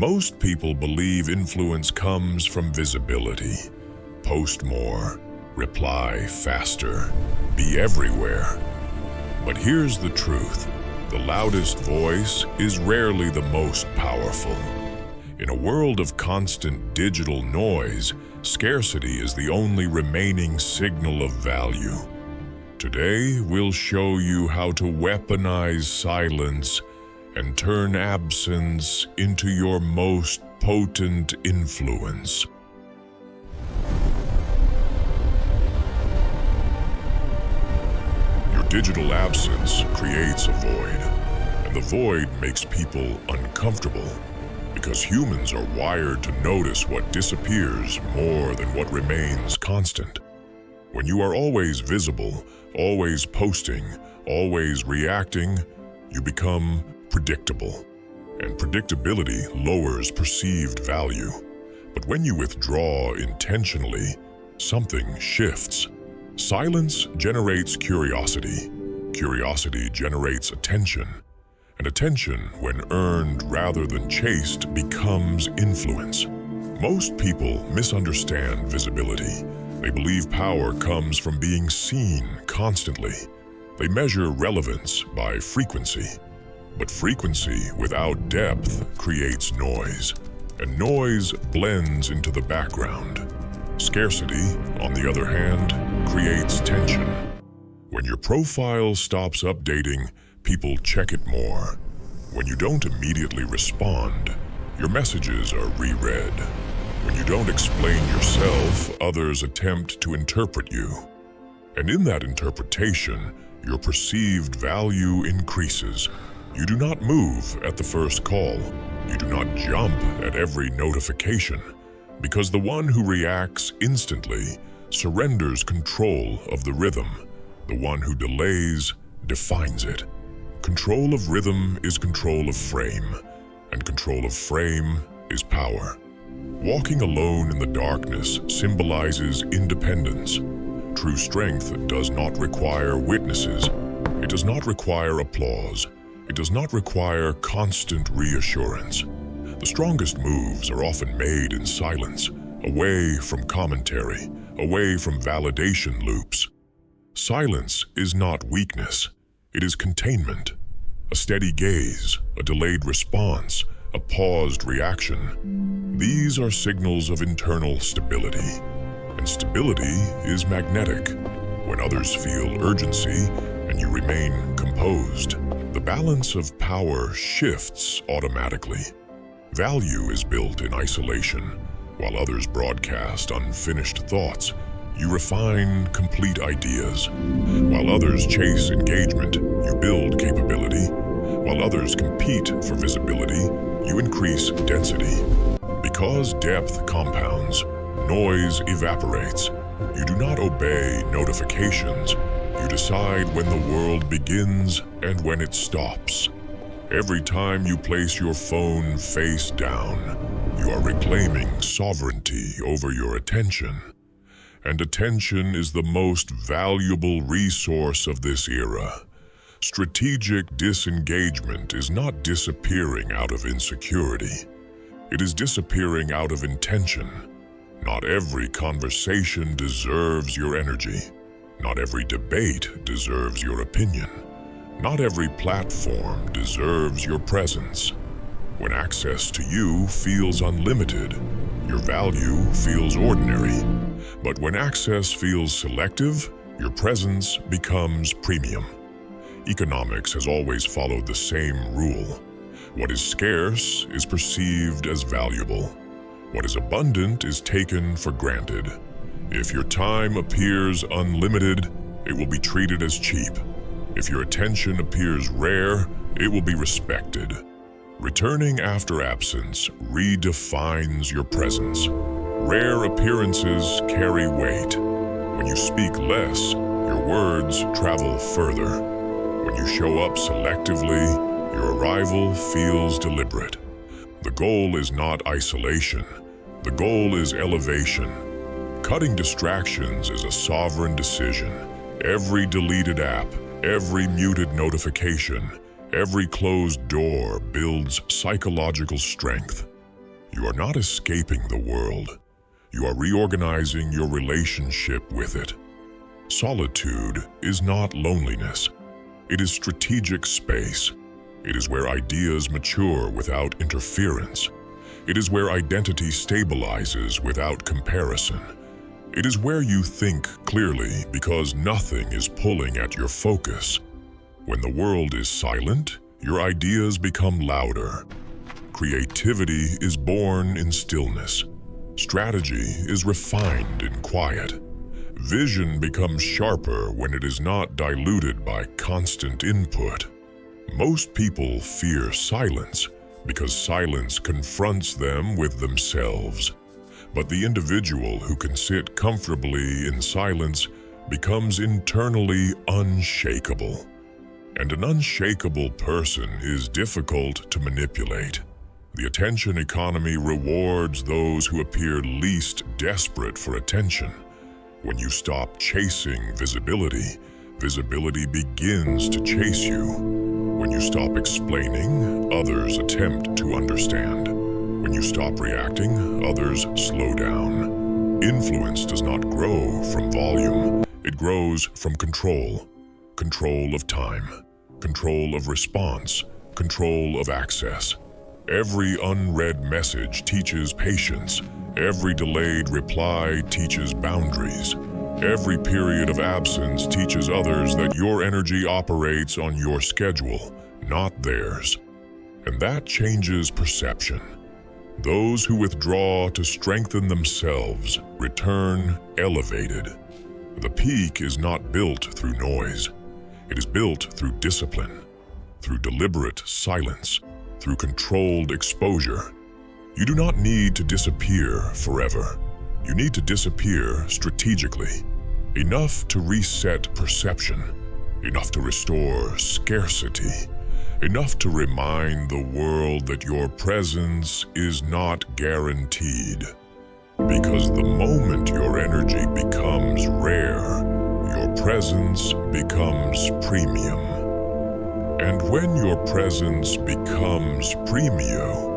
Most people believe influence comes from visibility. Post more, reply faster, be everywhere. But here's the truth. The loudest voice is rarely the most powerful. In a world of constant digital noise, scarcity is the only remaining signal of value. Today, we'll show you how to weaponize silence and turn absence into your most potent influence. Your digital absence creates a void, and the void makes people uncomfortable because humans are wired to notice what disappears more than what remains constant. When you are always visible, always posting, always reacting, you become predictable, and predictability lowers perceived value. But when you withdraw intentionally, something shifts. Silence generates curiosity. Curiosity generates attention. And attention, when earned rather than chased, becomes influence. Most people misunderstand visibility. They believe power comes from being seen constantly. They measure relevance by frequency. But frequency without depth creates noise, and noise blends into the background. Scarcity, on the other hand, creates tension. When your profile stops updating, people check it more. When you don't immediately respond, your messages are reread. When you don't explain yourself, others attempt to interpret you. And in that interpretation, your perceived value increases. You do not move at the first call. You do not jump at every notification, because the one who reacts instantly surrenders control of the rhythm. The one who delays defines it. Control of rhythm is control of frame, and control of frame is power. Walking alone in the darkness symbolizes independence. True strength does not require witnesses. It does not require applause. It does not require constant reassurance. The strongest moves are often made in silence, away from commentary, away from validation loops. Silence is not weakness. It is containment. A steady gaze, a delayed response, a paused reaction. These are signals of internal stability. And stability is magnetic. When others feel urgency and you remain composed, the balance of power shifts automatically. Value is built in isolation. While others broadcast unfinished thoughts, you refine complete ideas. While others chase engagement, you build capability. While others compete for visibility, you increase density. Because depth compounds, noise evaporates. You do not obey notifications. You decide when the world begins and when it stops. Every time you place your phone face down, you are reclaiming sovereignty over your attention. And attention is the most valuable resource of this era. Strategic disengagement is not disappearing out of insecurity. It is disappearing out of intention. Not every conversation deserves your energy. Not every debate deserves your opinion. Not every platform deserves your presence. When access to you feels unlimited, your value feels ordinary. But when access feels selective, your presence becomes premium. Economics has always followed the same rule. What is scarce is perceived as valuable. What is abundant is taken for granted. If your time appears unlimited, it will be treated as cheap. If your attention appears rare, it will be respected. Returning after absence redefines your presence. Rare appearances carry weight. When you speak less, your words travel further. When you show up selectively, your arrival feels deliberate. The goal is not isolation. The goal is elevation. Cutting distractions is a sovereign decision. Every deleted app, every muted notification, every closed door builds psychological strength. You are not escaping the world. You are reorganizing your relationship with it. Solitude is not loneliness. It is strategic space. It is where ideas mature without interference. It is where identity stabilizes without comparison. It is where you think clearly because nothing is pulling at your focus. When the world is silent, your ideas become louder. Creativity is born in stillness. Strategy is refined in quiet. Vision becomes sharper when it is not diluted by constant input. Most people fear silence because silence confronts them with themselves. But the individual who can sit comfortably in silence becomes internally unshakable. And an unshakable person is difficult to manipulate. The attention economy rewards those who appear least desperate for attention. When you stop chasing visibility, visibility begins to chase you. When you stop explaining, others attempt to understand. When you stop reacting, others slow down. Influence does not grow from volume. It grows from control. Control of time. Control of response. Control of access. Every unread message teaches patience. Every delayed reply teaches boundaries. Every period of absence teaches others that your energy operates on your schedule, not theirs. And that changes perception. Those who withdraw to strengthen themselves return elevated. The peak is not built through noise. It is built through discipline, through deliberate silence, through controlled exposure. You do not need to disappear forever. You need to disappear strategically. Enough to reset perception, enough to restore scarcity, enough to remind the world that your presence is not guaranteed. Because the moment your energy becomes rare, your presence becomes premium. And when your presence becomes premium,